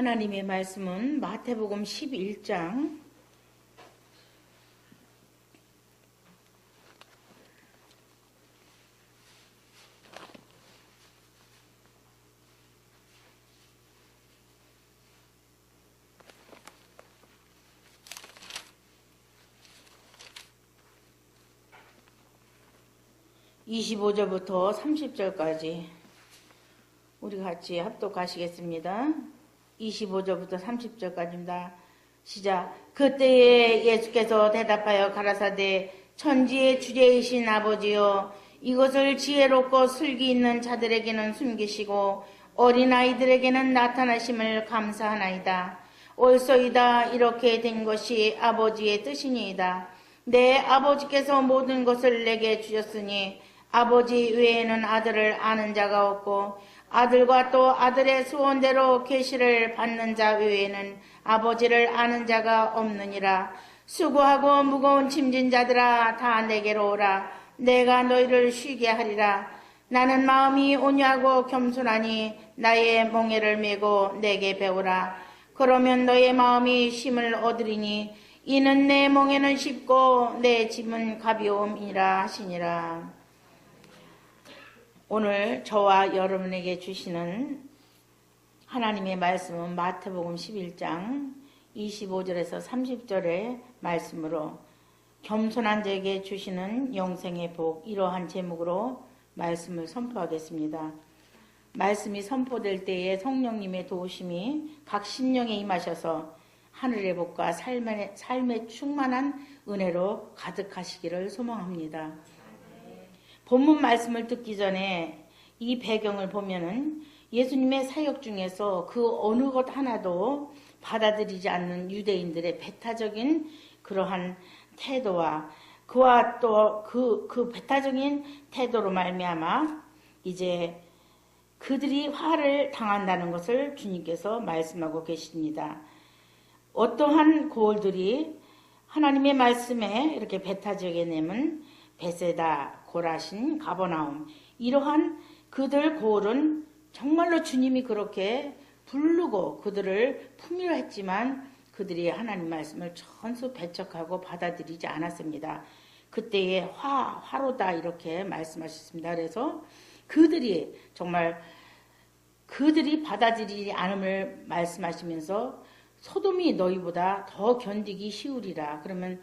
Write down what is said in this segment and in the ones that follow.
하나님의 말씀은 마태복음 11장 25절부터 30절까지 우리 같이 합독하시겠습니다. 25절부터 30절까지입니다. 시작. 그때에 예수께서 대답하여 가라사대 천지의 주제이신 아버지여, 이것을 지혜롭고 슬기 있는 자들에게는 숨기시고 어린아이들에게는 나타나심을 감사하나이다. 옳소이다. 이렇게 된 것이 아버지의 뜻이니이다. 내 아버지께서 모든 것을 내게 주셨으니 아버지 외에는 아들을 아는 자가 없고 아들과 또 아들의 소원대로 계시를 받는 자 외에는 아버지를 아는 자가 없느니라. 수고하고 무거운 짐진 자들아, 다 내게로 오라. 내가 너희를 쉬게 하리라. 나는 마음이 온유하고 겸손하니 나의 멍에를 메고 내게 배우라. 그러면 너의 마음이 쉼을 얻으리니 이는 내 멍에는 쉽고 내 짐은 가벼움이라 하시니라. 오늘 저와 여러분에게 주시는 하나님의 말씀은 마태복음 11장 25절에서 30절의 말씀으로 겸손한 자에게 주시는 영생의 복, 이러한 제목으로 말씀을 선포하겠습니다. 말씀이 선포될 때에 성령님의 도우심이 각 심령에 임하셔서 하늘의 복과 삶의 충만한 은혜로 가득하시기를 소망합니다. 본문 말씀을 듣기 전에 이 배경을 보면은 예수님의 사역 중에서 그 어느 것 하나도 받아들이지 않는 유대인들의 배타적인 그러한 태도와 그와 또 그 배타적인 태도로 말미암아 이제 그들이 화를 당한다는 것을 주님께서 말씀하고 계십니다. 어떠한 고을들이 하나님의 말씀에 이렇게 배타적에 내면 베세다, 고라신, 가버나움, 이러한 그들 고을은 정말로 주님이 그렇게 부르고 그들을 품으려 했지만 그들이 하나님 말씀을 전수 배척하고 받아들이지 않았습니다. 그때에 화로다 이렇게 말씀하셨습니다. 그래서 그들이 정말 그들이 받아들이지 않음을 말씀하시면서 소돔이 너희보다 더 견디기 쉬우리라. 그러면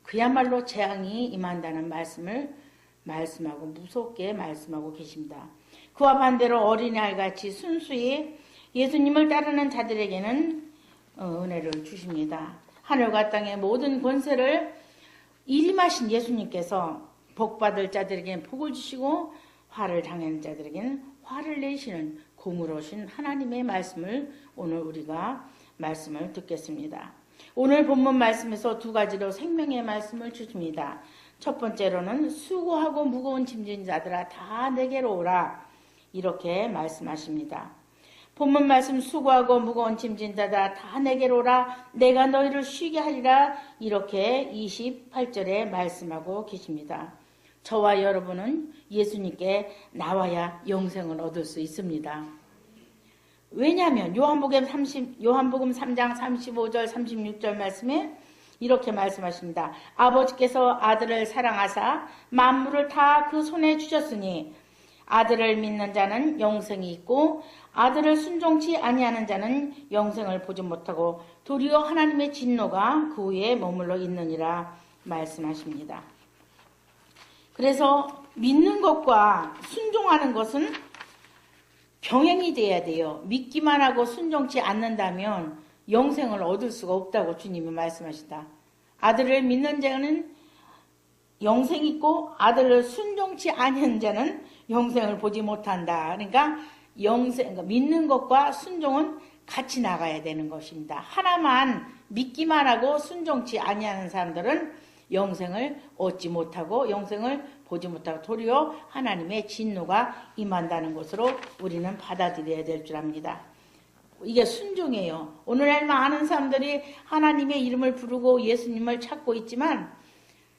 그야말로 재앙이 임한다는 말씀을 말씀하고 무섭게 말씀하고 계십니다. 그와 반대로 어린아이같이 순수히 예수님을 따르는 자들에게는 은혜를 주십니다. 하늘과 땅의 모든 권세를 일임하신 예수님께서 복받을 자들에게는 복을 주시고 화를 당하는 자들에게는 화를 내시는 공의로우신 하나님의 말씀을 오늘 우리가 말씀을 듣겠습니다. 오늘 본문 말씀에서 두 가지로 생명의 말씀을 주십니다. 첫 번째로는 수고하고 무거운 짐진 자들아 다 내게로 오라 이렇게 말씀하십니다. 본문 말씀 수고하고 무거운 짐진 자들아 다 내게로 오라 내가 너희를 쉬게 하리라 이렇게 28절에 말씀하고 계십니다. 저와 여러분은 예수님께 나와야 영생을 얻을 수 있습니다. 왜냐하면 요한복음 3장 35절 36절 말씀에 이렇게 말씀하십니다. 아버지께서 아들을 사랑하사 만물을 다 그 손에 주셨으니 아들을 믿는 자는 영생이 있고 아들을 순종치 아니하는 자는 영생을 보지 못하고 도리어 하나님의 진노가 그 위에 머물러 있느니라 말씀하십니다. 그래서 믿는 것과 순종하는 것은 병행이 돼야 돼요. 믿기만 하고 순종치 않는다면 영생을 얻을 수가 없다고 주님이 말씀하시다. 아들을 믿는 자는 영생이 있고 아들을 순종치 아니하는 자는 영생을 보지 못한다. 그러니까 믿는 것과 순종은 같이 나가야 되는 것입니다. 하나만 믿기만 하고 순종치 아니하는 사람들은 영생을 얻지 못하고 영생을 보지 못하고 도리어 하나님의 진노가 임한다는 것으로 우리는 받아들여야 될 줄 압니다. 이게 순종이에요. 오늘날 많은 사람들이 하나님의 이름을 부르고 예수님을 찾고 있지만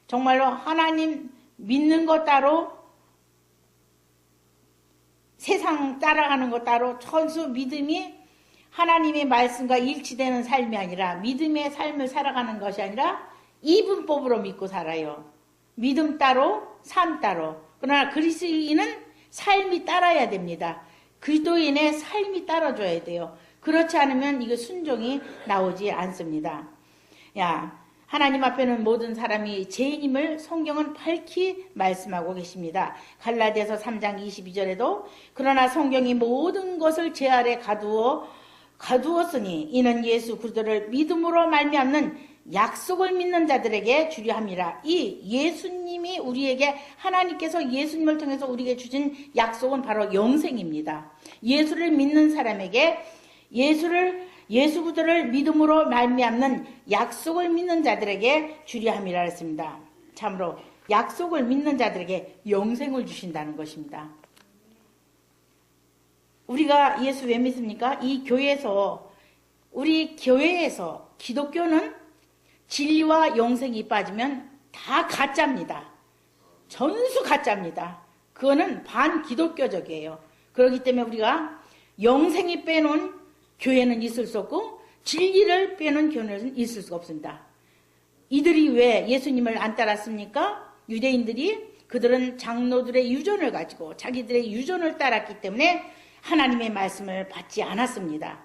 정말로 하나님 믿는 것 따로 세상 따라가는 것 따로 천수 믿음이 하나님의 말씀과 일치되는 삶이 아니라 믿음의 삶을 살아가는 것이 아니라 이분법으로 믿고 살아요. 믿음 따로 삶 따로. 그러나 그리스도인은 삶이 따라야 됩니다. 그리스도인의 삶이 따라줘야 돼요. 그렇지 않으면 이거 순종이 나오지 않습니다. 하나님 앞에는 모든 사람이 죄인임을 성경은 밝히 말씀하고 계십니다. 갈라디아서 3장 22절에도 그러나 성경이 모든 것을 제 아래 가두었으니 이는 예수 그리스도를 믿음으로 말미암는 약속을 믿는 자들에게 주려 함이라. 이 예수님이 우리에게 하나님께서 예수님을 통해서 우리에게 주신 약속은 바로 영생입니다. 예수를 믿는 사람에게 예수 그리스도를 믿음으로 말미암는 약속을 믿는 자들에게 주려 함이라 했습니다. 참으로 약속을 믿는 자들에게 영생을 주신다는 것입니다. 우리가 예수 왜 믿습니까? 우리 교회에서 기독교는 진리와 영생이 빠지면 다 가짜입니다. 전수 가짜입니다. 그거는 반기독교적이에요. 그렇기 때문에 우리가 영생이 빼놓은 교회는 있을 수 없고 진리를 빼놓은 교회는 있을 수가 없습니다. 이들이 왜 예수님을 안 따랐습니까? 유대인들이 그들은 장로들의 유전을 가지고 자기들의 유전을 따랐기 때문에 하나님의 말씀을 받지 않았습니다.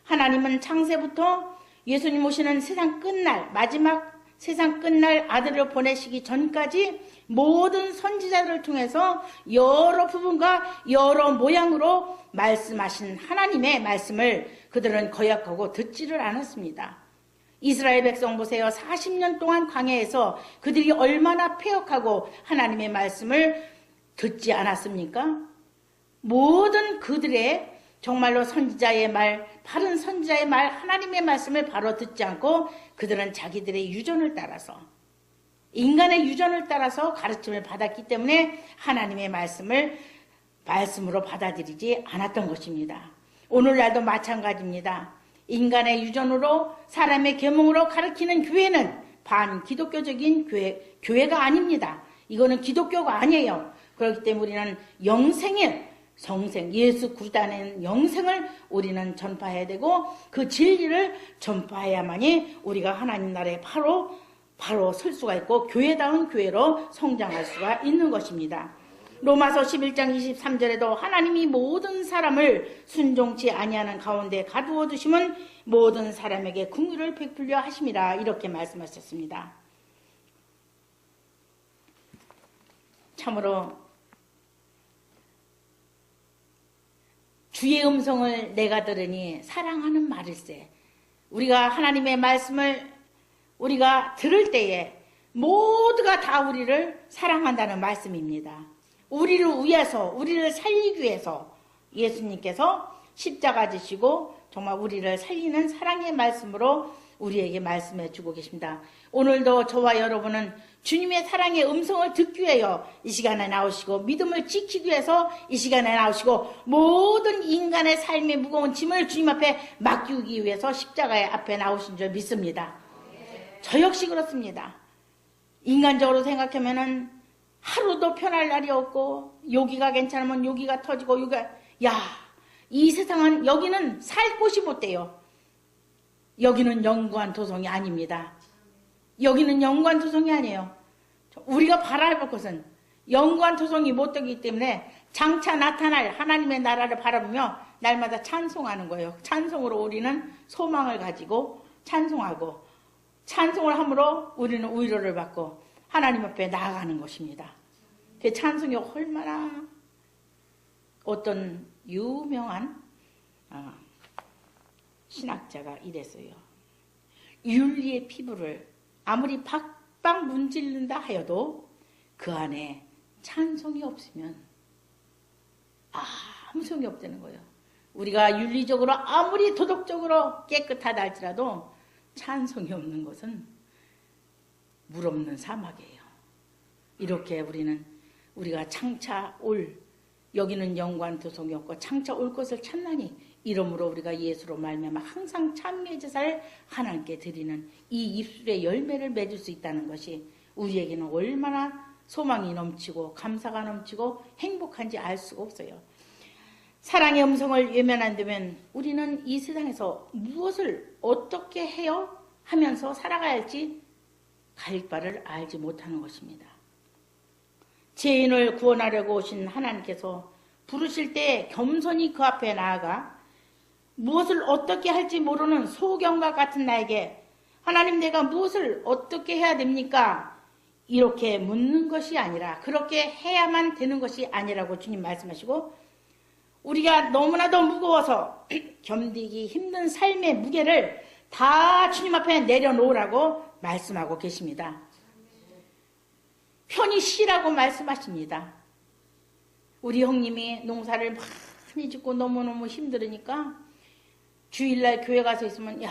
하나님은 창세부터 예수님 오시는 세상 끝날 마지막 세상 끝날 아들을 보내시기 전까지 모든 선지자들을 통해서 여러 부분과 여러 모양으로 말씀하신 하나님의 말씀을 그들은 거역하고 듣지를 않았습니다. 이스라엘 백성 보세요. 40년 동안 광야에서 그들이 얼마나 패역하고 하나님의 말씀을 듣지 않았습니까? 모든 그들의 정말로 선지자의 말, 바른 선지자의 말, 하나님의 말씀을 바로 듣지 않고 그들은 자기들의 유전을 따라서 인간의 유전을 따라서 가르침을 받았기 때문에 하나님의 말씀으로 받아들이지 않았던 것입니다. 오늘날도 마찬가지입니다. 인간의 유전으로 사람의 계몽으로 가르치는 교회는 반기독교적인 교회가 아닙니다. 이거는 기독교가 아니에요. 그렇기 때문에 우리는 영생의 성생, 예수 그리스도의 영생을 우리는 전파해야 되고 그 진리를 전파해야만이 우리가 하나님 나라에 바로 설 수가 있고 교회다운 교회로 성장할 수가 있는 것입니다. 로마서 11장 23절에도 하나님이 모든 사람을 순종치 아니하는 가운데 가두어 두심은 모든 사람에게 긍휼을 베풀려 하심이라 이렇게 말씀하셨습니다. 참으로 주의 음성을 내가 들으니 사랑하는 말일세. 우리가 하나님의 말씀을 우리가 들을 때에 모두가 다 우리를 사랑한다는 말씀입니다. 우리를 위해서 우리를 살리기 위해서 예수님께서 십자가 지시고 정말 우리를 살리는 사랑의 말씀으로 우리에게 말씀해 주고 계십니다. 오늘도 저와 여러분은 주님의 사랑의 음성을 듣기 위하여 이 시간에 나오시고 믿음을 지키기 위해서 이 시간에 나오시고 모든 인간의 삶의 무거운 짐을 주님 앞에 맡기기 위해서 십자가의 앞에 나오신 줄 믿습니다. 저 역시 그렇습니다. 인간적으로 생각하면은 하루도 편할 날이 없고 여기가 괜찮으면 여기가 터지고 이 세상은 여기는 살 곳이 못 돼요. 여기는 영구한 도성이 아닙니다. 여기는 영구한 도성이 아니에요. 우리가 바라볼 것은 영구한 도성이 못 되기 때문에 장차 나타날 하나님의 나라를 바라보며 날마다 찬송하는 거예요. 찬송으로 우리는 소망을 가지고 찬송하고 찬송을 함으로 우리는 위로를 받고 하나님 앞에 나아가는 것입니다. 그 찬송이 얼마나 어떤 유명한 신학자가 이랬어요. 윤리의 피부를 아무리 박박 문질른다 하여도 그 안에 찬송이 없으면 아무 소용이 없다는 거예요. 우리가 윤리적으로 아무리 도덕적으로 깨끗하다 할지라도 찬송이 없는 것은 물 없는 사막이에요. 이렇게 우리가 장차 여기는 영광 도성이 없고 장차 올 것을 찾나니 이러므로 우리가 예수로 말미암아 항상 찬미의 제사를 하나님께 드리는 이 입술의 열매를 맺을 수 있다는 것이 우리에게는 얼마나 소망이 넘치고 감사가 넘치고 행복한지 알 수가 없어요. 사랑의 음성을 외면한다면 우리는 이 세상에서 무엇을 어떻게 해요? 하면서 살아가야 할지 갈 바를 알지 못하는 것입니다. 죄인을 구원하려고 오신 하나님께서 부르실 때 겸손히 그 앞에 나아가 무엇을 어떻게 할지 모르는 소경과 같은 나에게 하나님 내가 무엇을 어떻게 해야 됩니까? 이렇게 묻는 것이 아니라 그렇게 해야만 되는 것이 아니라고 주님 말씀하시고 우리가 너무나도 무거워서 견디기 힘든 삶의 무게를 다 주님 앞에 내려놓으라고 말씀하고 계십니다. 편히 쉬라고 말씀하십니다. 우리 형님이 농사를 많이 짓고 너무너무 힘들으니까 주일날 교회 가서 있으면 야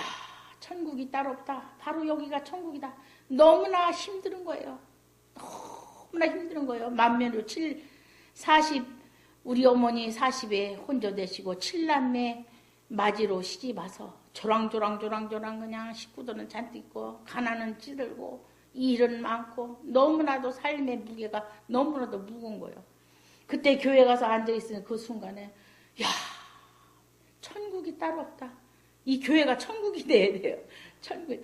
천국이 따로 없다. 바로 여기가 천국이다. 너무나 힘든 거예요. 너무나 힘든 거예요. 만면으로 40 우리 어머니 40에 혼자 되시고 7남매 맞이로 시집 와서 조랑조랑 그냥 식구들은 잔뜩 있고 가난은 찌들고 일은 많고 너무나도 삶의 무게가 너무나도 무거운 거예요. 그때 교회 가서 앉아있는 그 순간에 야 천국이 따로 없다. 이 교회가 천국이 돼야 돼요. 천국.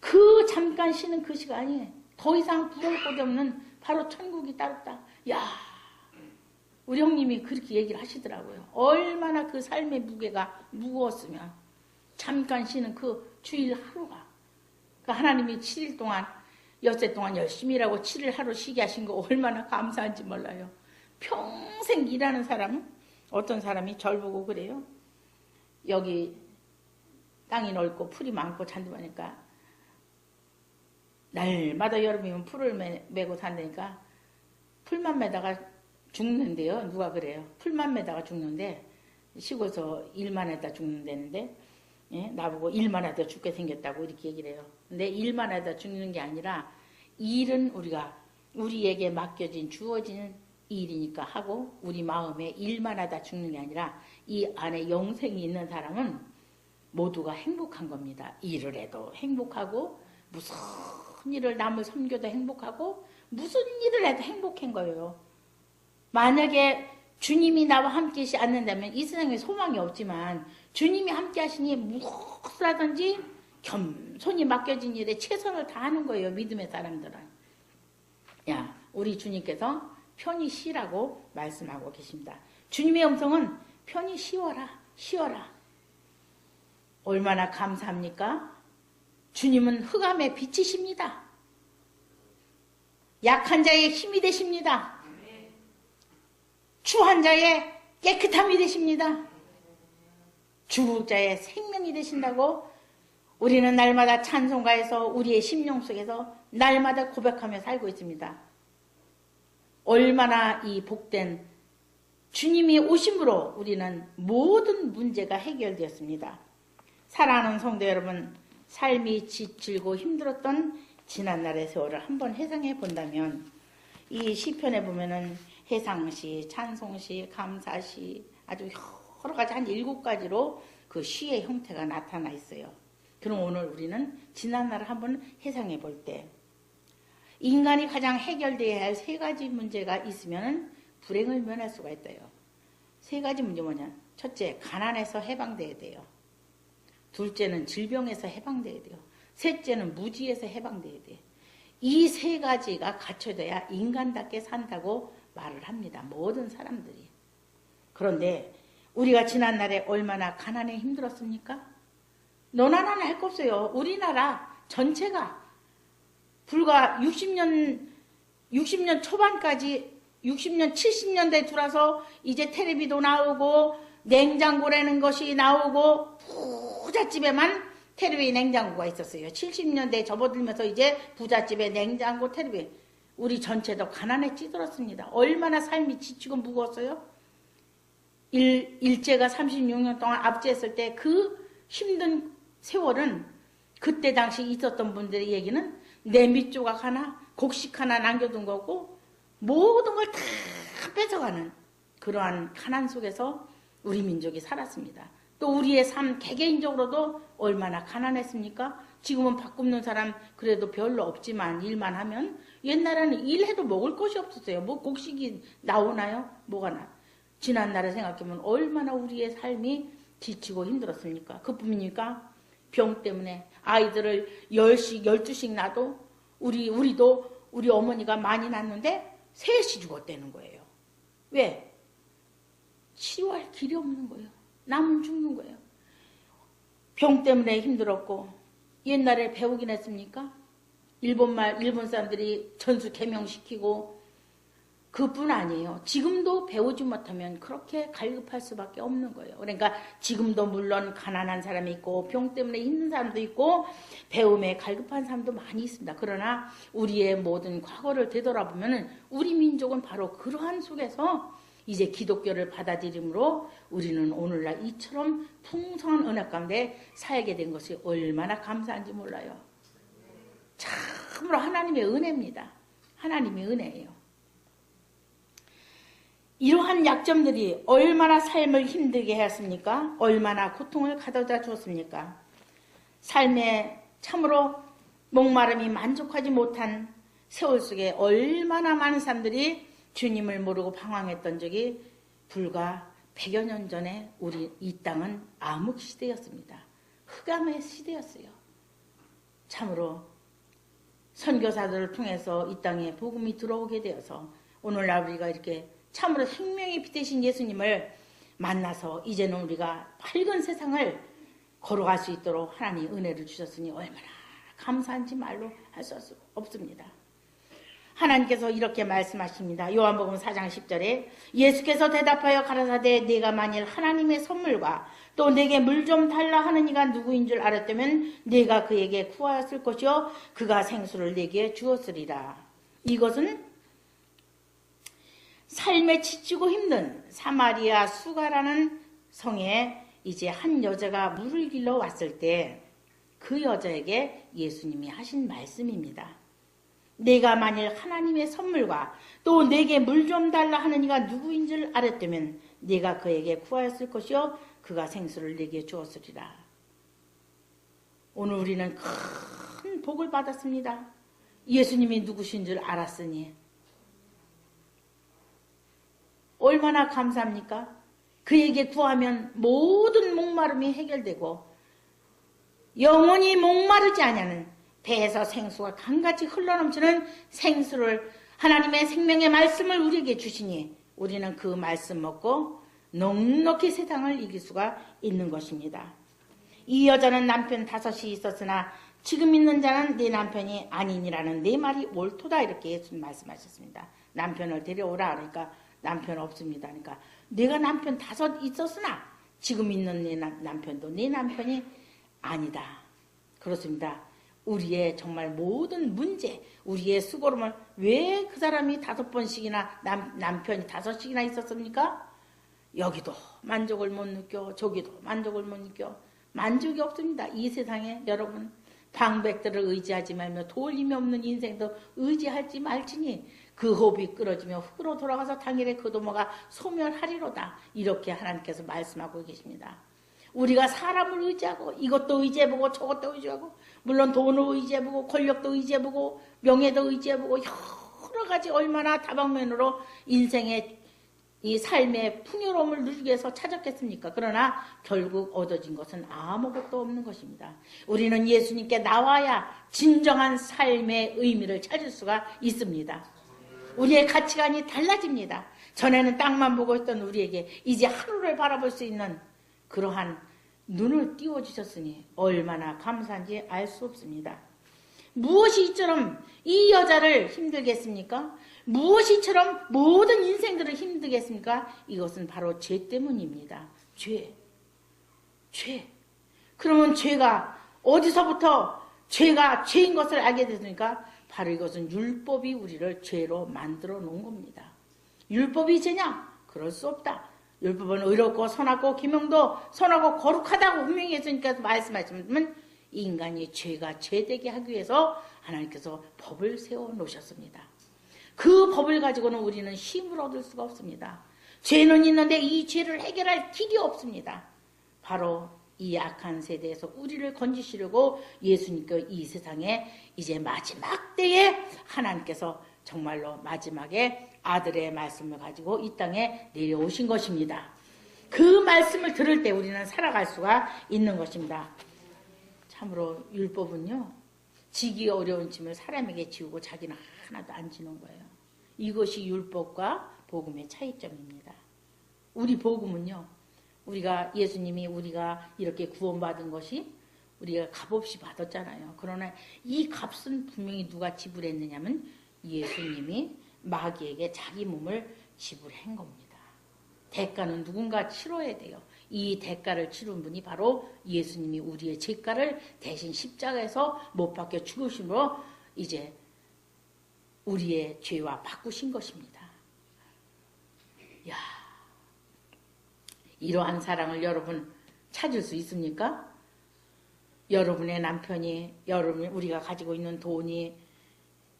그 잠깐 쉬는 그 시간이 더 이상 부러울 것이 없는 바로 천국이 따로 없다. 야 우리 형님이 그렇게 얘기를 하시더라고요. 얼마나 그 삶의 무게가 무거웠으면 잠깐 쉬는 그 주일 하루가 그 하나님이 7일 동안 엿새 동안 열심히 일하고 7일 하루 쉬게 하신 거 얼마나 감사한지 몰라요. 평생 일하는 사람은 어떤 사람이 절 보고 그래요. 여기 땅이 넓고 풀이 많고 잔디 많으니까 날마다 여름이면 풀을 메고 산다니까 풀만 매다가 죽는데요. 누가 그래요? 풀만 매다가 죽는데 시골에서 일만 하다 죽는다는데 예? 나보고 일만 하다 죽게 생겼다고 이렇게 얘기를 해요. 근데 일만 하다 죽는 게 아니라 일은 우리에게 맡겨진 주어진 일이니까 하고 우리 마음에 일만 하다 죽는 게 아니라 이 안에 영생이 있는 사람은 모두가 행복한 겁니다. 일을 해도 행복하고 무슨 일을 남을 섬겨도 행복하고 무슨 일을 해도 행복한 거예요. 만약에 주님이 나와 함께 하시지 않는다면 이 세상에 소망이 없지만 주님이 함께 하시니 무엇을 하든지 겸손히 맡겨진 일에 최선을 다하는 거예요. 믿음의 사람들은. 야, 우리 주님께서 편히 쉬라고 말씀하고 계십니다. 주님의 음성은 편히 쉬어라. 얼마나 감사합니까? 주님은 흑암의 빛이십니다. 약한 자의 힘이 되십니다. 추한 자의 깨끗함이 되십니다. 죽을 자의 생명이 되신다고 우리는 날마다 찬송가에서 우리의 심령 속에서 날마다 고백하며 살고 있습니다. 얼마나 이 복된 주님이 오심으로 우리는 모든 문제가 해결되었습니다. 사랑하는 성도 여러분, 삶이 지칠고 힘들었던 지난날의 세월을 한번 회상해 본다면 이 시편에 보면은 해상시, 찬송시, 감사시 아주 여러 가지 한 7가지로 그 시의 형태가 나타나 있어요. 그럼 오늘 우리는 지난날을 한번 회상해 볼 때 인간이 가장 해결되어야 할 3가지 문제가 있으면 불행을 면할 수가 있대요. 3가지 문제 뭐냐? 첫째, 가난에서 해방돼야 돼요. 둘째는 질병에서 해방돼야 돼요. 셋째는 무지에서 해방돼야 돼요. 이 3가지가 갖춰져야 인간답게 산다고 말을 합니다. 모든 사람들이. 그런데 우리가 지난날에 얼마나 가난에 힘들었습니까? 너나 나나 할 거 없어요. 우리나라 전체가 불과 60년 초반까지 60년, 70년대 들어서 이제 텔레비도 나오고 냉장고라는 것이 나오고 부잣집에만 텔레비 냉장고가 있었어요. 70년대에 접어들면서 이제 부잣집에 냉장고 텔레비. 우리 전체도 가난에 찌들었습니다. 얼마나 삶이 지치고 무거웠어요? 일제가 36년 동안 압제했을 때 그 힘든 세월은 그때 당시 있었던 분들의 얘기는 내 밑조각 하나, 곡식 하나 남겨둔 거고 모든 걸 다 뺏어가는 그러한 가난 속에서 우리 민족이 살았습니다. 또 우리의 삶 개개인적으로도 얼마나 가난했습니까? 지금은 밥 굽는 사람 그래도 별로 없지만 일만 하면 옛날에는 일해도 먹을 것이 없었어요. 뭐 곡식이 나오나요? 뭐가 나? 지난날에 생각해보면 얼마나 우리의 삶이 지치고 힘들었습니까? 그뿐입니까? 병 때문에 아이들을 10씩, 12씩 낳아도 우리도 우리 어머니가 많이 낳는데 셋이 죽었다는 거예요. 왜? 치료할 길이 없는 거예요. 남은 죽는 거예요. 병 때문에 힘들었고 옛날에 배우긴 했습니까? 일본 사람들이 전수 개명시키고 그뿐 아니에요. 지금도 배우지 못하면 그렇게 갈급할 수밖에 없는 거예요. 그러니까 지금도 물론 가난한 사람이 있고 병 때문에 힘든 사람도 있고 배움에 갈급한 사람도 많이 있습니다. 그러나 우리의 모든 과거를 되돌아보면 우리 민족은 바로 그러한 속에서 이제 기독교를 받아들임으로 우리는 오늘날 이처럼 풍성한 은혜 가운데 살게 된 것이 얼마나 감사한지 몰라요. 참으로 하나님의 은혜입니다. 하나님의 은혜예요. 이러한 약점들이 얼마나 삶을 힘들게 하였습니까? 얼마나 고통을 가져다 주었습니까? 삶에 참으로 목마름이 만족하지 못한 세월 속에 얼마나 많은 사람들이 주님을 모르고 방황했던 적이 불과 100여 년 전에 우리 이 땅은 암흑 시대였습니다. 흑암의 시대였어요. 참으로 선교사들을 통해서 이 땅에 복음이 들어오게 되어서 오늘날 우리가 이렇게 참으로 생명의 빛 되신 예수님을 만나서 이제는 우리가 밝은 세상을 걸어갈 수 있도록 하나님 은혜를 주셨으니 얼마나 감사한지 말로 할 수 없습니다. 하나님께서 이렇게 말씀하십니다. 요한복음 4장 10절에 예수께서 대답하여 가라사대 네가 만일 하나님의 선물과 또 내게 물 좀 달라 하는 이가 누구인 줄 알았다면 네가 그에게 구하였을 것이요 그가 생수를 내게 주었으리라. 이것은 삶에 지치고 힘든 사마리아 수가라는 성에 이제 한 여자가 물을 길러 왔을 때 그 여자에게 예수님이 하신 말씀입니다. 내가 만일 하나님의 선물과 또 내게 물 좀 달라 하는 이가 누구인 줄 알았다면 네가 그에게 구하였을 것이요 그가 생수를 내게 주었으리라. 오늘 우리는 큰 복을 받았습니다. 예수님이 누구신 줄 알았으니 얼마나 감사합니까? 그에게 구하면 모든 목마름이 해결되고 영원히 목마르지 아니하는 배에서 생수가 강같이 흘러넘치는 생수를 하나님의 생명의 말씀을 우리에게 주시니 우리는 그 말씀 먹고 넉넉히 세상을 이길 수가 있는 것입니다. 이 여자는 남편 5이 있었으나 지금 있는 자는 네 남편이 아니니라는 네 말이 옳도다 이렇게 예수님 말씀하셨습니다. 남편을 데려오라 그러니까 남편 없습니다. 그러니까 내가 남편 5 있었으나 지금 있는 내 남편도 네 남편이 아니다. 그렇습니다. 우리의 정말 모든 문제, 우리의 수고름을 왜 그 사람이 5번씩이나 남편이 5씩이나 있었습니까? 여기도 만족을 못 느껴, 저기도 만족을 못 느껴. 만족이 없습니다. 이 세상에 여러분 방백들을 의지하지 말며 도울림이 없는 인생도 의지하지 말지니 그 호흡이 끊어지며 흙으로 돌아가서 당일에 그 도모가 소멸하리로다. 이렇게 하나님께서 말씀하고 계십니다. 우리가 사람을 의지하고 이것도 의지해보고 저것도 의지하고 물론 돈을 의지해보고 권력도 의지해보고 명예도 의지해보고 여러 가지 얼마나 다방면으로 인생의 이 삶의 풍요로움을 누리기 위해서 찾았겠습니까? 그러나 결국 얻어진 것은 아무것도 없는 것입니다. 우리는 예수님께 나와야 진정한 삶의 의미를 찾을 수가 있습니다. 우리의 가치관이 달라집니다. 전에는 땅만 보고 있던 우리에게 이제 하루를 바라볼 수 있는 그러한 눈을 띄워주셨으니 얼마나 감사한지 알 수 없습니다. 무엇이 이처럼 이 여자를 힘들겠습니까? 무엇이 이처럼 모든 인생들을 힘들겠습니까? 이것은 바로 죄 때문입니다. 죄. 그러면 죄가 어디서부터 죄가 죄인 것을 알게 됐습니까? 바로 이것은 율법이 우리를 죄로 만들어 놓은 겁니다. 율법이 죄냐? 그럴 수 없다. 율법은 의롭고 선하고 기명도 선하고 거룩하다고 분명히 예수님께서 말씀하시면 인간이 죄가 죄되게 하기 위해서 하나님께서 법을 세워 놓으셨습니다. 그 법을 가지고는 우리는 힘을 얻을 수가 없습니다. 죄는 있는데 이 죄를 해결할 길이 없습니다. 바로 이 악한 세대에서 우리를 건지시려고 예수님께서 이 세상에 이제 마지막 때에 하나님께서 정말로 마지막에 아들의 말씀을 가지고 이 땅에 내려오신 것입니다. 그 말씀을 들을 때 우리는 살아갈 수가 있는 것입니다. 참으로 율법은요, 지기 어려운 짐을 사람에게 지우고 자기는 하나도 안 지는 거예요. 이것이 율법과 복음의 차이점입니다. 우리 복음은요, 우리가 예수님이 우리가 이렇게 구원받은 것이 우리가 값없이 받았잖아요. 그러나 이 값은 분명히 누가 지불했느냐면 예수님이 마귀에게 자기 몸을 지불한 겁니다. 대가는 누군가 치러야 돼요. 이 대가를 치른 분이 바로 예수님이 우리의 죄가를 대신 십자가에서 못 박혀 죽으심으로 이제 우리의 죄와 바꾸신 것입니다. 야, 이러한 사랑을 여러분 찾을 수 있습니까? 여러분의 남편이, 여러분 우리가 가지고 있는 돈이,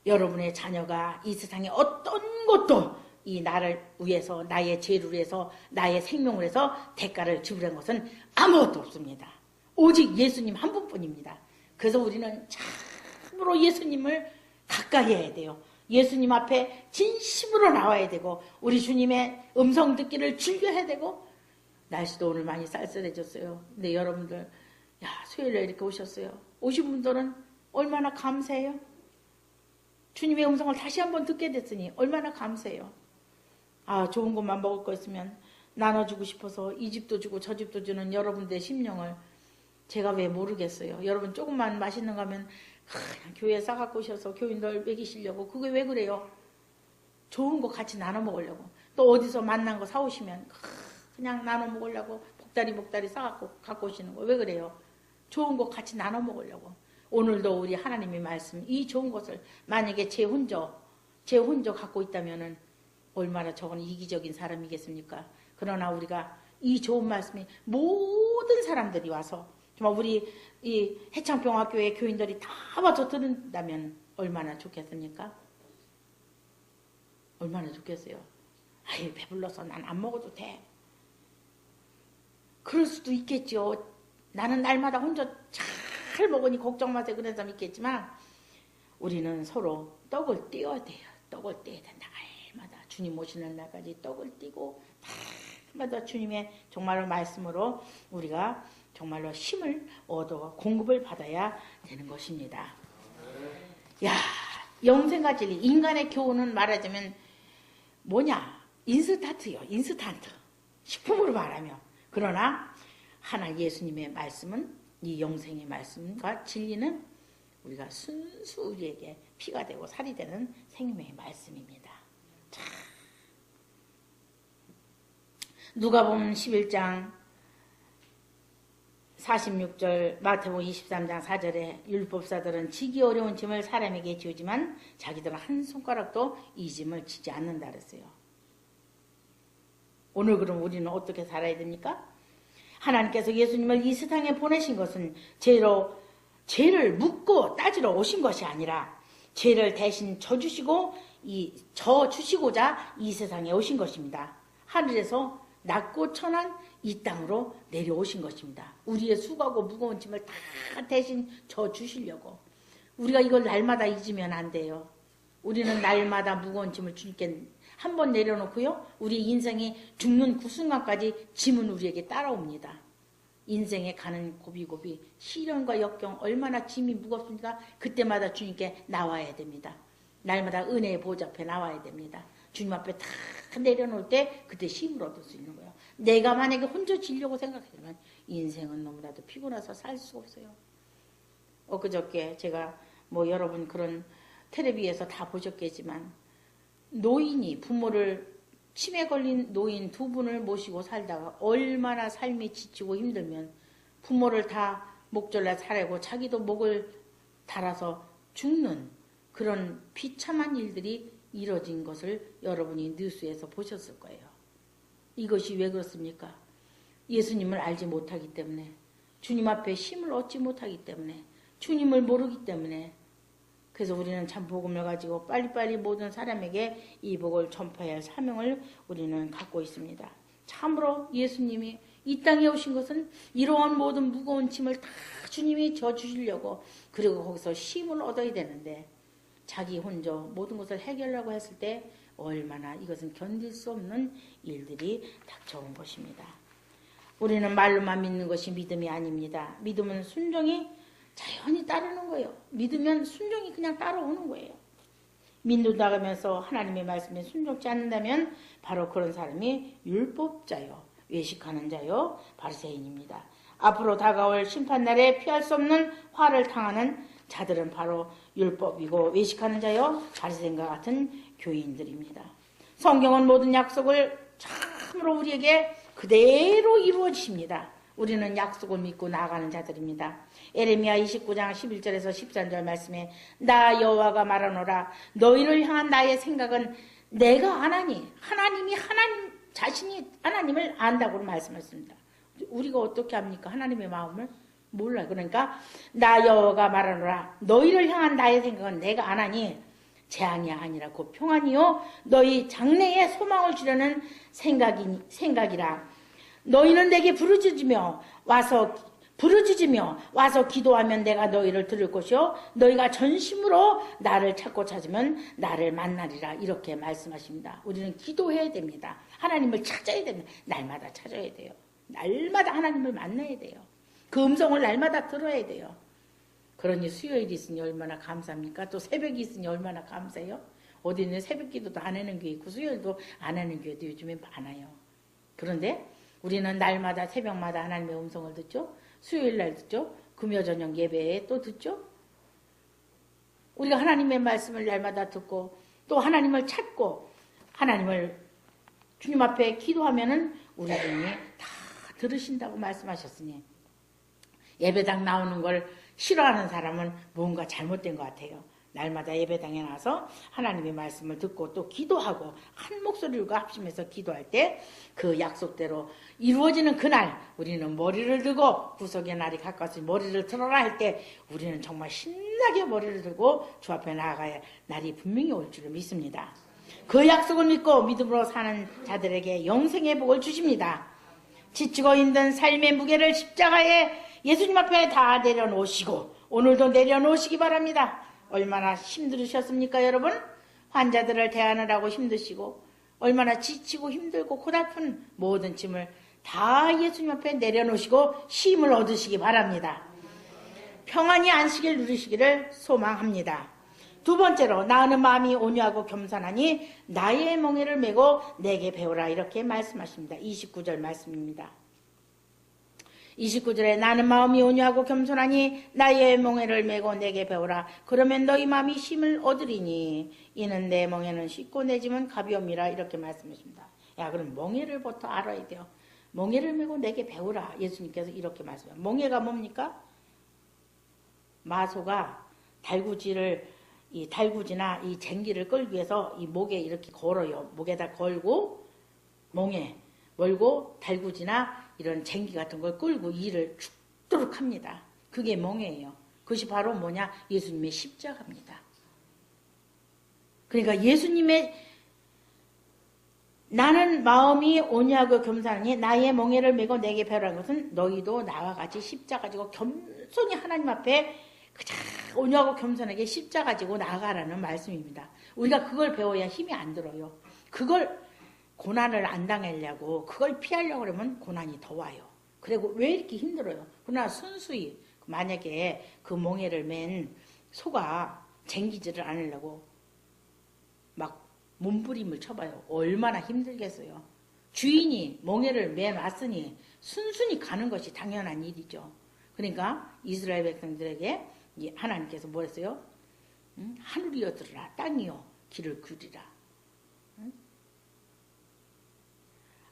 여러분의 자녀가 이 세상에 어떤 것도 이 나를 위해서, 나의 죄를 위해서, 나의 생명을 위해서 대가를 지불한 것은 아무것도 없습니다. 오직 예수님 한 분뿐입니다. 그래서 우리는 참으로 예수님을 가까이 해야 돼요. 예수님 앞에 진심으로 나와야 되고 우리 주님의 음성 듣기를 즐겨야 되고. 날씨도 오늘 많이 쌀쌀해졌어요. 근데 여러분들 수요일에 이렇게 오셨어요. 오신 분들은 얼마나 감사해요. 주님의 음성을 다시 한번 듣게 됐으니 얼마나 감사해요. 좋은 것만 먹을 거 있으면 나눠주고 싶어서 이 집도 주고 저 집도 주는 여러분들의 심령을 제가 왜 모르겠어요. 여러분 조금만 맛있는 거 하면 그냥 교회에 싸갖고 오셔서 교인들 먹이시려고. 그게 왜 그래요? 좋은 거 같이 나눠 먹으려고. 또 어디서 만난 거 사오시면 그냥 나눠 먹으려고 복다리 싸갖고 갖고 오시는 거. 왜 그래요? 좋은 거 같이 나눠 먹으려고. 오늘도 우리 하나님의 말씀, 이 좋은 것을 만약에 제 혼자 갖고 있다면은 얼마나 저건 이기적인 사람이겠습니까? 그러나 우리가 이 좋은 말씀이 모든 사람들이 와서 정말 우리 이 해창평화교회 교인들이 다 와서 들은다면 얼마나 좋겠습니까? 얼마나 좋겠어요. 아유, 배불러서 난 안 먹어도 돼. 그럴 수도 있겠죠. 나는 날마다 혼자 잘 먹으니 걱정 마세요. 그런 사람 있겠지만 우리는 서로 떡을 떼어야 돼요. 떡을 떼야 된다. 날마다 주님 오시는 날까지 떡을 떼고 날마다 주님의 정말로 말씀으로 우리가 정말로 힘을 얻어 공급을 받아야 되는 것입니다. 야, 영생과 진리, 인간의 교훈은 말하자면 뭐냐? 인스턴트요. 인스턴트. 식품으로 말하며. 그러나 하나 예수님의 말씀은 이 영생의 말씀과 진리는 우리가 순수 우리에게 피가 되고 살이 되는 생명의 말씀입니다. 자, 누가복음 11장 46절, 마태복음 23장 4절에 율법사들은 지기 어려운 짐을 사람에게 지우지만 자기들은 한 손가락도 이 짐을 지지 않는다 그랬어요. 오늘 그럼 우리는 어떻게 살아야 됩니까? 하나님께서 예수님을 이 세상에 보내신 것은 죄를 묻고 따지러 오신 것이 아니라 죄를 대신 져주시고자 이 세상에 오신 것입니다. 하늘에서 낮고 천한 이 땅으로 내려오신 것입니다. 우리의 수고하고 무거운 짐을 다 대신 져주시려고. 우리가 이걸 날마다 잊으면 안 돼요. 우리는 날마다 무거운 짐을 주님께 한 번 내려놓고요. 우리 인생이 죽는 그 순간까지 짐은 우리에게 따라옵니다. 인생에 가는 고비고비, 시련과 역경 얼마나 짐이 무겁습니까? 그때마다 주님께 나와야 됩니다. 날마다 은혜의 보좌 앞에 나와야 됩니다. 주님 앞에 다 내려놓을 때 그때 힘을 얻을 수 있는 거예요. 내가 만약에 혼자 지려고 생각하면 인생은 너무나도 피곤해서 살 수가 없어요. 엊그저께 제가 여러분 그런 텔레비에서 다 보셨겠지만 노인이 부모를 치매 걸린 노인 두 분을 모시고 살다가 얼마나 삶이 지치고 힘들면 부모를 다 목졸라 살아고 자기도 목을 달아서 죽는 그런 비참한 일들이 이뤄진 것을 여러분이 뉴스에서 보셨을 거예요. 이것이 왜 그렇습니까? 예수님을 알지 못하기 때문에, 주님 앞에 힘을 얻지 못하기 때문에, 주님을 모르기 때문에. 그래서 우리는 참 복음을 가지고 빨리빨리 모든 사람에게 이 복을 전파해야 할 사명을 우리는 갖고 있습니다. 참으로 예수님이 이 땅에 오신 것은 이러한 모든 무거운 짐을 다 주님이 져주시려고, 그리고 거기서 힘을 얻어야 되는데 자기 혼자 모든 것을 해결하려고 했을 때 얼마나 이것은 견딜 수 없는 일들이 닥쳐온 것입니다. 우리는 말로만 믿는 것이 믿음이 아닙니다. 믿음은 순종이 자연히 따르는 거예요. 믿으면 순종이 그냥 따라오는 거예요. 믿는다면서 하나님의 말씀에 순종치 않는다면 바로 그런 사람이 율법자요, 외식하는 자요, 바리새인입니다. 앞으로 다가올 심판날에 피할 수 없는 화를 당하는 자들은 바로 율법이고 외식하는 자요, 바리새인과 같은 교인들입니다. 성경은 모든 약속을 참으로 우리에게 그대로 이루어지십니다. 우리는 약속을 믿고 나아가는 자들입니다. 에레미야 29장 11절에서 13절 말씀에 나 여호와가 말하노라 너희를 향한 나의 생각은 내가 아나니 하나님이 하나님 자신이 하나님을 안다고 말씀하셨습니다. 우리가 어떻게 합니까? 하나님의 마음을 몰라요. 그러니까 나 여호와가 말하노라 너희를 향한 나의 생각은 내가 아나니 재앙이 아니라 곧 평안이요 너희 장래에 소망을 주려는 생각이라. 너희는 내게 부르짖으며 와서 기도하면 내가 너희를 들을 것이요 너희가 전심으로 나를 찾으면 나를 만나리라. 이렇게 말씀하십니다. 우리는 기도해야 됩니다. 하나님을 찾아야 됩니다. 날마다 찾아야 돼요. 날마다 하나님을 만나야 돼요. 그 음성을 날마다 들어야 돼요. 그러니 수요일이 있으니 얼마나 감사합니까? 또 새벽이 있으니 얼마나 감사해요? 어디는 새벽 기도도 안 하는 게 있고 수요일도 안 하는 교회도 요즘에 많아요. 그런데 우리는 날마다 새벽마다 하나님의 음성을 듣죠. 수요일날 듣죠. 금요 저녁 예배에 또 듣죠. 우리가 하나님의 말씀을 날마다 듣고 또 하나님을 찾고 하나님을 주님 앞에 기도하면은 우리 주님이 다 들으신다고 말씀하셨으니 예배당 나오는 걸 싫어하는 사람은 뭔가 잘못된 것 같아요. 날마다 예배당에 나와서 하나님의 말씀을 듣고 또 기도하고 한 목소리로 합심해서 기도할 때 그 약속대로 이루어지는 그날 우리는 머리를 들고 구속의 날이 가까워서 머리를 들어라 할 때 우리는 정말 신나게 머리를 들고 주 앞에 나아가야 날이 분명히 올 줄을 믿습니다. 그 약속을 믿고 믿음으로 사는 자들에게 영생의 복을 주십니다. 지치고 힘든 삶의 무게를 십자가에 예수님 앞에 다 내려놓으시고 오늘도 내려놓으시기 바랍니다. 얼마나 힘들으셨습니까, 여러분? 환자들을 대하느라고 힘드시고 얼마나 지치고 힘들고 고달픈 모든 짐을 다 예수님 앞에 내려놓으시고 쉼을 얻으시기 바랍니다. 평안히 안식을 누리시기를 소망합니다. 두 번째로 나으는 마음이 온유하고 겸손하니 나의 멍에를 메고 내게 배우라 이렇게 말씀하십니다. 29절 말씀입니다. 29절에 나는 마음이 온유하고 겸손하니 나의 멍에를 메고 내게 배우라. 그러면 너희 마음이 힘을 얻으리니 이는 내 멍에는 쉽고 내 짐은 가벼움이라 이렇게 말씀하십니다. 야, 그럼 멍에를부터 알아야 돼요. 멍에를 메고 내게 배우라. 예수님께서 이렇게 말씀해요. 멍에가 뭡니까? 마소가 이 달구지나 이 쟁기를 끌기 위해서 이 목에 이렇게 걸어요. 목에다 걸고 멍에 멀고 달구지나 이런 쟁기 같은 걸 끌고 이를 죽도록 합니다. 그게 멍에예요. 그것이 바로 뭐냐? 예수님의 십자가입니다. 그러니까 예수님의 나는 마음이 온유하고 겸손하니 나의 멍에를 메고 내게 배우라는 것은 너희도 나와 같이 십자가 지고 겸손히 하나님 앞에 그저 온유하고 겸손하게 십자가 지고 나아가라는 말씀입니다. 우리가 그걸 배워야 힘이 안 들어요. 그걸 고난을 안 당하려고 그걸 피하려고 그러면 고난이 더 와요. 그리고 왜 이렇게 힘들어요? 그러나 순수히 만약에 그 멍에를 맨 소가 쟁기질을 않으려고 막 몸부림을 쳐봐요. 얼마나 힘들겠어요. 주인이 멍에를 매놨으니 순순히 가는 것이 당연한 일이죠. 그러니까 이스라엘 백성들에게 하나님께서 뭐 했어요? 하늘이여 들으라 땅이여 길을 굽으리라.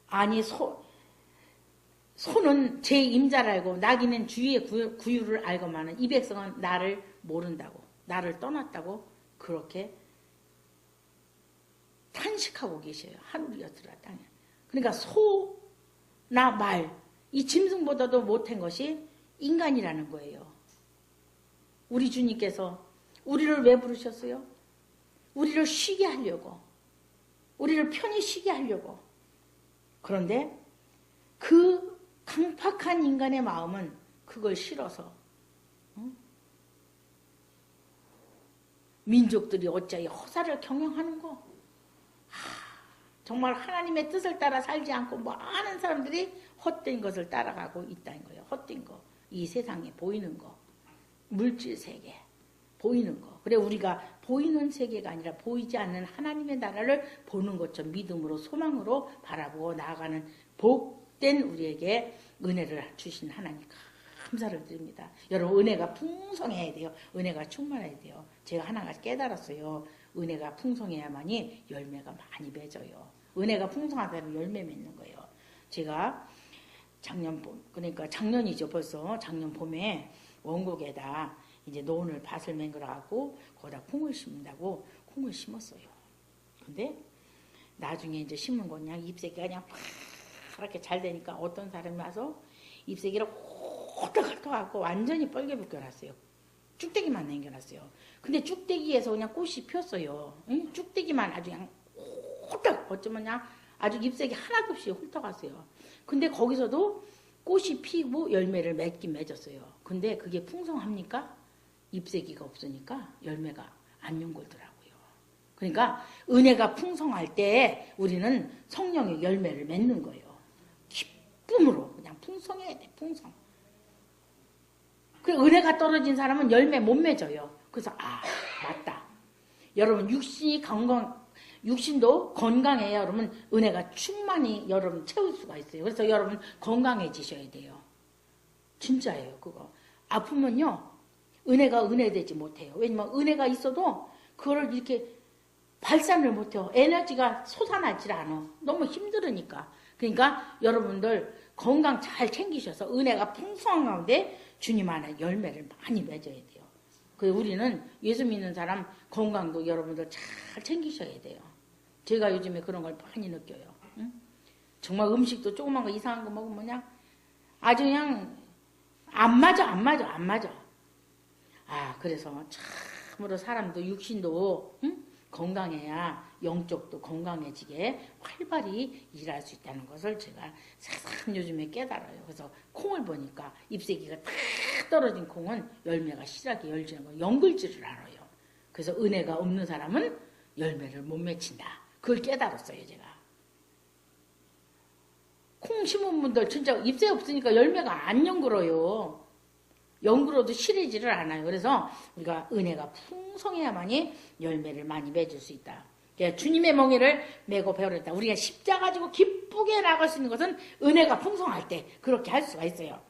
아니 소는 제 임자를 알고 나귀는 주의 구유를 알고만은 이 백성은 나를 모른다고 나를 떠났다고 그렇게 탄식하고 계셔요. 하늘이여 들으라 땅이여. 그러니까 소나 말 이 짐승보다도 못한 것이 인간이라는 거예요. 우리 주님께서 우리를 왜 부르셨어요? 우리를 쉬게 하려고 우리를 편히 쉬게 하려고. 그런데 그 강팍한 인간의 마음은 그걸 싫어서 민족들이 어찌하여 허사를 경영하는 거 정말 하나님의 뜻을 따라 살지 않고 많은 사람들이 헛된 것을 따라가고 있다는 거예요. 헛된 거. 이 세상에 보이는 거. 물질 세계. 보이는 거. 그래 우리가 보이는 세계가 아니라 보이지 않는 하나님의 나라를 보는 것처럼 믿음으로 소망으로 바라보고 나아가는 복된 우리에게 은혜를 주신 하나님 감사를 드립니다. 여러분 은혜가 풍성해야 돼요. 은혜가 충만해야 돼요. 제가 하나가 깨달았어요. 은혜가 풍성해야만이 열매가 많이 맺어요. 은혜가 풍성하다면 열매 맺는 거예요. 제가 작년 봄, 그러니까 작년이죠 벌써. 작년 봄에 원곡에다 이제 논을 밭을 맹글어갖고 거기다 콩을 심는다고 콩을 심었어요. 근데 나중에 이제 심은 건 그냥 잎새기가 그냥 파랗게 잘 되니까 어떤 사람이 와서 잎새기를 호떡 핥아갖고 완전히 뻘게 벗겨놨어요. 쭉대기만 남겨놨어요. 근데 쭉대기에서 그냥 꽃이 폈어요. 응? 쭉대기만 아주 그냥 호떡 어쩌면 그냥 아주 잎새기 하나도 없이 훑어갔어요. 근데 거기서도 꽃이 피고 열매를 맺긴 맺었어요. 근데 그게 풍성합니까? 잎새기가 없으니까 열매가 안 연골더라고요. 그러니까 은혜가 풍성할 때 우리는 성령의 열매를 맺는 거예요. 기쁨으로 그냥 풍성해야 돼. 풍성. 그 은혜가 떨어진 사람은 열매 못 맺어요. 그래서 맞다. 여러분 육신도 건강해야 여러분 은혜가 충만히 여러분 채울 수가 있어요. 그래서 여러분 건강해지셔야 돼요. 진짜예요. 그거. 아프면요. 은혜가 은혜되지 못해요. 왜냐면 은혜가 있어도 그거를 이렇게 발산을 못해요. 에너지가 솟아나질 않아. 너무 힘들으니까. 그러니까 여러분들 건강 잘 챙기셔서 은혜가 풍성한 가운데 주님 안에 열매를 많이 맺어야 돼요. 그래서 우리는 예수 믿는 사람 건강도 여러분들 잘 챙기셔야 돼요. 제가 요즘에 그런 걸 많이 느껴요. 응? 정말 음식도 조그만 거 이상한 거 먹으면 그냥 아주 그냥 안 맞아. 그래서 참으로 사람도 육신도 건강해야 영적도 건강해지게 활발히 일할 수 있다는 것을 제가 세상 요즘에 깨달아요. 그래서 콩을 보니까 잎새기가 탁 떨어진 콩은 열매가 실하게 열지는 거 연글지를 알아요. 그래서 은혜가 없는 사람은 열매를 못 맺힌다. 그걸 깨달았어요 제가. 콩 심은 분들 진짜 잎새 없으니까 열매가 안 연글어요. 연구로도 실해지를 않아요. 그래서 우리가 은혜가 풍성해야만이 열매를 많이 맺을 수 있다. 주님의 멍에를 메고 배우랬다. 우리가 십자 가지고 기쁘게 나갈 수 있는 것은 은혜가 풍성할 때 그렇게 할 수가 있어요.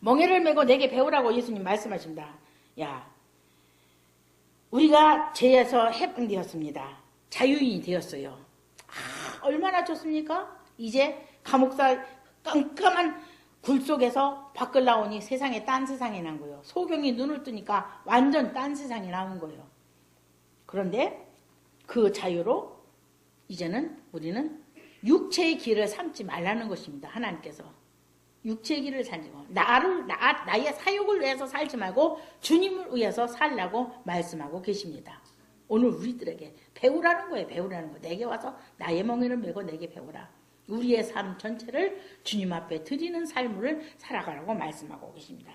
멍에를 메고 내게 배우라고 예수님 말씀하십니다. 우리가 죄에서 해방되었습니다. 자유인이 되었어요. 얼마나 좋습니까? 이제 감옥살 깜깜한 굴 속에서 밖을 나오니 세상에 딴 세상이 난 거예요. 소경이 눈을 뜨니까 완전 딴 세상이 나온 거예요. 그런데 그 자유로 이제는 우리는 육체의 길을 삼지 말라는 것입니다. 하나님께서. 육체의 길을 살지 말고 나의 사욕을 위해서 살지 말고 주님을 위해서 살라고 말씀하고 계십니다. 오늘 우리들에게 배우라는 거예요. 배우라는 거. 내게 와서 나의 멍에를 메고 내게 배우라. 우리의 삶 전체를 주님 앞에 드리는 삶을 살아가라고 말씀하고 계십니다.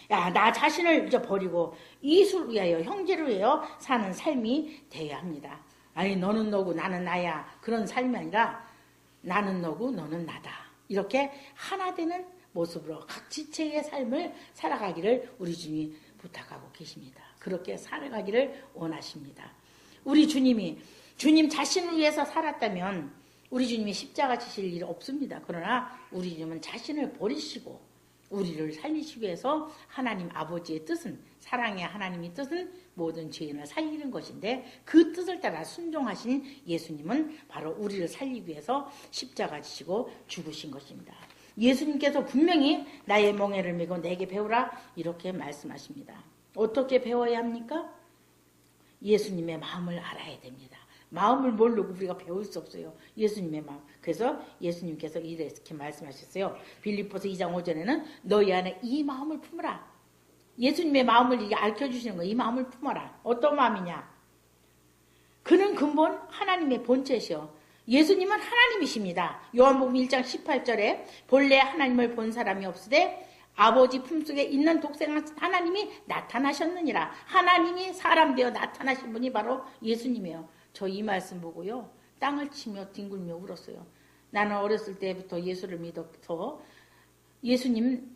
나 자신을 버리고 이웃을 위하여 형제를 위하여 사는 삶이 되어야 합니다. 아니 너는 너고 나는 나야 그런 삶이 아니라 나는 너고 너는 나다. 이렇게 하나 되는 모습으로 각 지체의 삶을 살아가기를 우리 주님이 부탁하고 계십니다. 그렇게 살아가기를 원하십니다. 우리 주님이 주님 자신을 위해서 살았다면 우리 주님이 십자가 지실 일 없습니다. 그러나 우리 주님은 자신을 버리시고 우리를 살리시기 위해서 하나님 아버지의 뜻은 사랑의 하나님의 뜻은 모든 죄인을 살리는 것인데 그 뜻을 따라 순종하신 예수님은 바로 우리를 살리기 위해서 십자가 지시고 죽으신 것입니다. 예수님께서 분명히 나의 멍에를 메고 내게 배우라 이렇게 말씀하십니다. 어떻게 배워야 합니까? 예수님의 마음을 알아야 됩니다. 마음을 모르고 우리가 배울 수 없어요. 예수님의 마음. 그래서 예수님께서 이렇게 말씀하셨어요. 빌립보서 2장 5절에는 너희 안에 이 마음을 품으라. 예수님의 마음을 이게 알려주시는 거예요. 이 마음을 품어라. 어떤 마음이냐? 그는 근본 하나님의 본체시요. 예수님은 하나님이십니다. 요한복음 1장 18절에 본래 하나님을 본 사람이 없으되 아버지 품속에 있는 독생한 하나님이 나타나셨느니라. 하나님이 사람 되어 나타나신 분이 바로 예수님이에요. 저 이 말씀 보고요. 땅을 치며 뒹굴며 울었어요. 나는 어렸을 때부터 예수를 믿어서 예수님은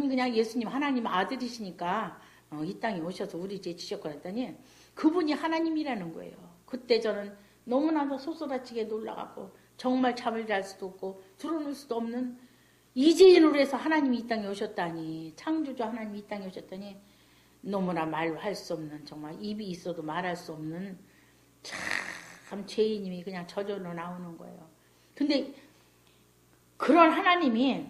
그냥 예수님 하나님 아들이시니까 이 땅에 오셔서 우리 죄 지셨고 했더니 그분이 하나님이라는 거예요. 그때 저는 너무나도 소스라치게 놀라갖고 정말 잠을 잘 수도 없고 들어놓을 수도 없는 이재인으로 해서 하나님이 이 땅에 오셨다니, 창조주 하나님이 이 땅에 오셨다니 너무나 말할 수 없는, 정말 입이 있어도 말할 수 없는 참 죄인님이 그냥 저절로 나오는 거예요. 근데 그런 하나님이,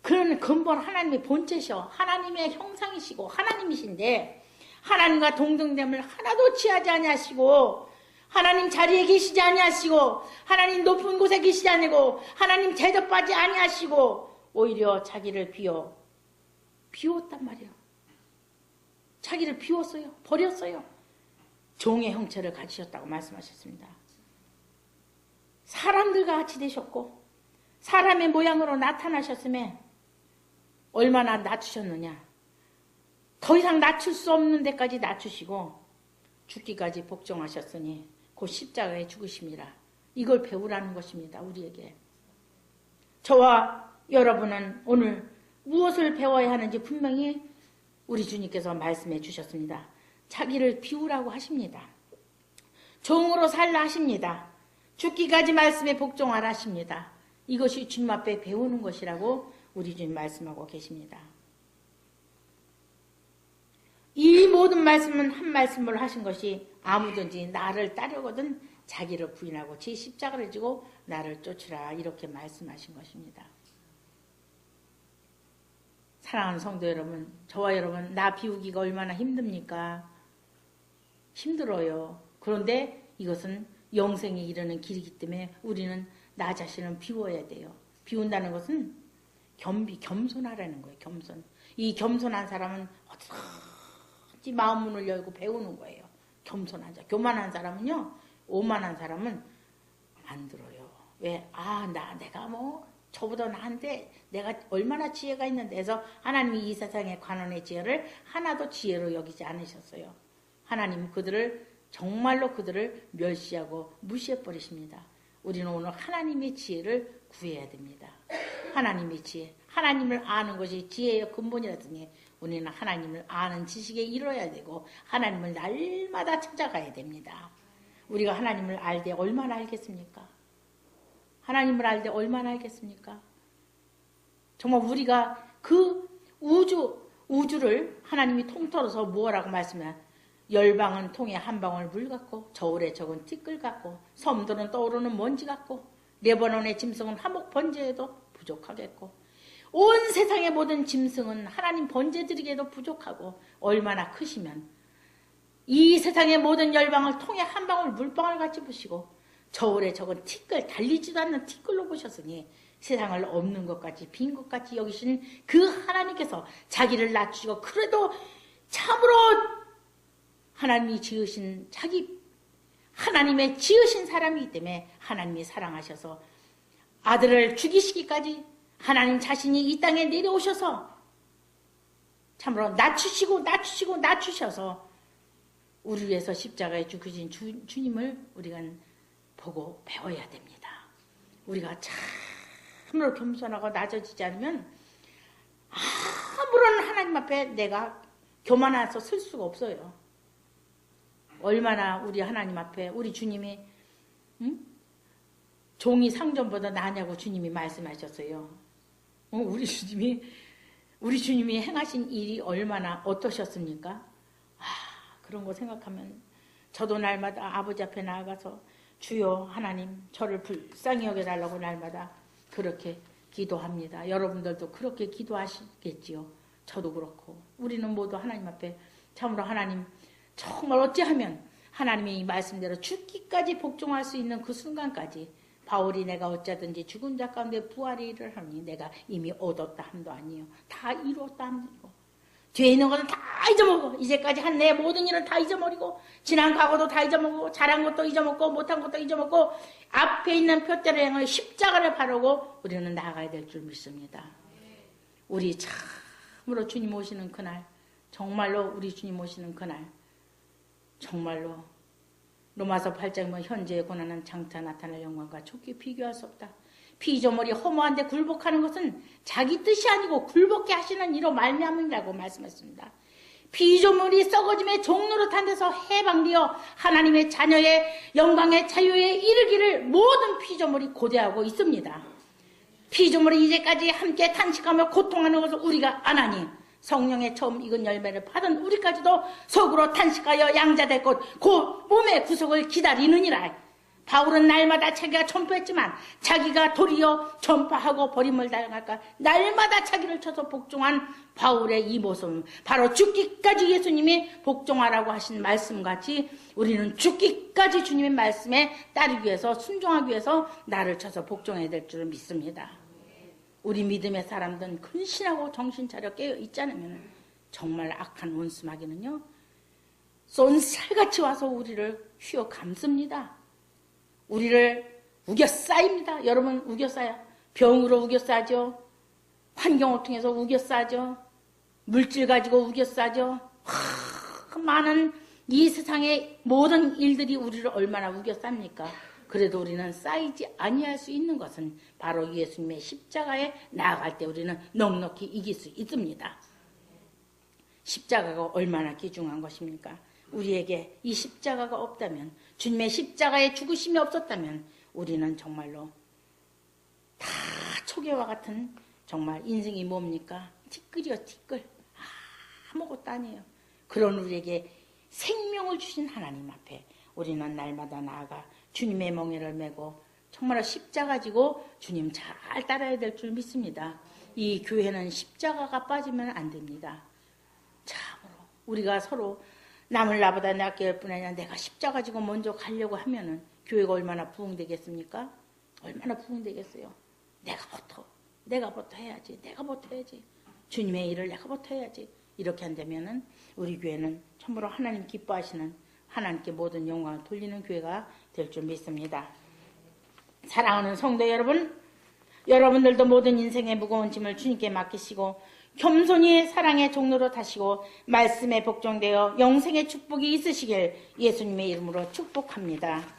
그런 근본 하나님의 본체셔, 하나님의 형상이시고 하나님이신데 하나님과 동등됨을 하나도 취하지 아니하시고 하나님 자리에 계시지 아니하시고 하나님 높은 곳에 계시지 아니고 하나님 대접받지 아니하시고 오히려 자기를 비웠단 말이에요. 자기를 비웠어요. 버렸어요. 종의 형체를 가지셨다고 말씀하셨습니다. 사람들과 같이 되셨고 사람의 모양으로 나타나셨음에 얼마나 낮추셨느냐. 더 이상 낮출 수 없는 데까지 낮추시고 죽기까지 복종하셨으니 곧 십자가에 죽으심이라. 이걸 배우라는 것입니다. 우리에게. 저와 여러분은 오늘 무엇을 배워야 하는지 분명히 우리 주님께서 말씀해 주셨습니다. 자기를 비우라고 하십니다. 종으로 살라 하십니다. 죽기까지 말씀에 복종하라 하십니다. 이것이 주님 앞에 배우는 것이라고 우리 주님 말씀하고 계십니다. 이 모든 말씀은 한 말씀으로 하신 것이 아무든지 나를 따르거든 자기를 부인하고 제 십자가를 지고 나를 쫓으라, 이렇게 말씀하신 것입니다. 사랑하는 성도 여러분, 저와 여러분, 나 비우기가 얼마나 힘듭니까? 힘들어요. 그런데 이것은 영생에 이르는 길이기 때문에 우리는 나 자신을 비워야 돼요. 비운다는 것은 겸손하라는 거예요. 겸손. 이 겸손한 사람은 어디든지 마음 문을 열고 배우는 거예요. 겸손한 자. 교만한 사람은요, 오만한 사람은 안 들어요. 왜? 내가 저보다 나한테 내가 얼마나 지혜가 있는데 해서 하나님이 이 세상의 관원의 지혜를 하나도 지혜로 여기지 않으셨어요. 하나님은 정말로 그들을 멸시하고 무시해버리십니다. 우리는 오늘 하나님의 지혜를 구해야 됩니다. 하나님의 지혜. 하나님을 아는 것이 지혜의 근본이라더니 우리는 하나님을 아는 지식에 이뤄야 되고 하나님을 날마다 찾아가야 됩니다. 우리가 하나님을 알 때 얼마나 알겠습니까? 하나님을 알 때 얼마나 알겠습니까? 정말 우리가 그 우주를 하나님이 통틀어서 무엇라고 말씀하냐? 열방은 통에 한 방울 물 같고 저울에 적은 티끌 같고 섬들은 떠오르는 먼지 같고 레바논의 짐승은 화목 번제에도 부족하겠고 온 세상의 모든 짐승은 하나님 번제드리기에도 부족하고 얼마나 크시면 이 세상의 모든 열방을 통에 한 방울 물방울 같이 보시고 저울에 적은 티끌, 달리지도 않는 티끌로 보셨으니 세상을 없는 것 같이 빈 것 같이 여기시는 그 하나님께서 자기를 낮추시고 그래도 참으로 하나님이 지으신 하나님의 지으신 사람이기 때문에 하나님이 사랑하셔서 아들을 죽이시기까지 하나님 자신이 이 땅에 내려오셔서 참으로 낮추셔서 우리 위해서 십자가에 죽으신 주님을 우리가 보고 배워야 됩니다. 우리가 참으로 겸손하고 낮아지지 않으면 아무런 하나님 앞에 내가 교만해서 설 수가 없어요. 얼마나 우리 하나님 앞에 우리 주님이 종이 상전보다 나냐고 주님이 말씀하셨어요. 우리 주님이 행하신 일이 얼마나 어떠셨습니까? 그런 거 생각하면 저도 날마다 아버지 앞에 나아가서 주여 하나님 저를 불쌍히 여겨달라고 날마다 그렇게 기도합니다. 여러분들도 그렇게 기도하시겠지요. 저도 그렇고 우리는 모두 하나님 앞에 참으로 하나님 정말 어찌하면 하나님의 이 말씀대로 죽기까지 복종할 수 있는 그 순간까지 바울이 내가 어쩌든지 죽은 자 가운데 부활이를 하니 내가 이미 얻었다 함도 아니요 다 이루었다 함도 뒤에 있는 것은 다 잊어먹어. 이제까지 한 내 모든 일은 다 잊어버리고 지난 과거도 다 잊어먹고 잘한 것도 잊어먹고 못한 것도 잊어먹고 앞에 있는 표대로 향해 십자가를 바르고 우리는 나아가야 될 줄 믿습니다. 우리 참으로 주님 오시는 그날 정말로 우리 주님 오시는 그날 정말로 로마서 8장 현재의 고난은 장차 나타날 영광과 좋게 비교할 수 없다. 피조물이 허무한데 굴복하는 것은 자기 뜻이 아니고 굴복케 하시는 이로 말미암은이라고 말씀했습니다. 피조물이 썩어짐의 종노릇한 데서 해방되어 하나님의 자녀의 영광의 자유에 이르기를 모든 피조물이 고대하고 있습니다. 피조물이 이제까지 함께 탄식하며 고통하는 것을 우리가 안 하니 성령의 처음 익은 열매를 받은 우리까지도 속으로 탄식하여 양자될 것 곧 몸의 구속을 기다리느니라. 바울은 날마다 자기가 전파했지만 자기가 도리어 전파하고 버림을 당할까 날마다 자기를 쳐서 복종한 바울의 이 모습은 바로 죽기까지 예수님이 복종하라고 하신 말씀같이 우리는 죽기까지 주님의 말씀에 따르기 위해서 순종하기 위해서 나를 쳐서 복종해야 될 줄 믿습니다. 우리 믿음의 사람들은 근신하고 정신 차려 깨어 있지 않으면 정말 악한 원수마귀는요 쏜 살같이 와서 우리를 휘어 감습니다. 우리를 우겨싸입니다. 여러분 우겨싸요. 병으로 우겨싸죠. 환경을 통해서 우겨싸죠. 물질 가지고 우겨싸죠. 많은 이 세상의 모든 일들이 우리를 얼마나 우겨쌉니까? 그래도 우리는 쌓이지 아니할 수 있는 것은 바로 예수님의 십자가에 나아갈 때 우리는 넉넉히 이길 수 있습니다. 십자가가 얼마나 귀중한 것입니까? 우리에게 이 십자가가 없다면, 주님의 십자가의 죽으심이 없었다면 우리는 정말로 다 초계와 같은 정말 인생이 뭡니까? 티끌이요 티끌. 아무것도 아니에요. 그런 우리에게 생명을 주신 하나님 앞에 우리는 날마다 나아가 주님의 멍에를 메고 정말 십자가 지고 주님 잘 따라야 될 줄 믿습니다. 이 교회는 십자가가 빠지면 안 됩니다. 참으로 우리가 서로 남을 나보다 낫게 할 뿐 아니라 내가 십자가 지고 먼저 가려고 하면은 교회가 얼마나 부흥되겠습니까? 얼마나 부흥되겠어요? 내가부터 해야지. 주님의 일을 내가부터 해야지. 이렇게 한다면은 우리 교회는 참으로 하나님 기뻐하시는 하나님께 모든 영광을 돌리는 교회가 될 줄 믿습니다. 사랑하는 성도 여러분, 여러분들도 모든 인생의 무거운 짐을 주님께 맡기시고 겸손히 사랑의 종로로 타시고 말씀에 복종되어 영생의 축복이 있으시길 예수님의 이름으로 축복합니다.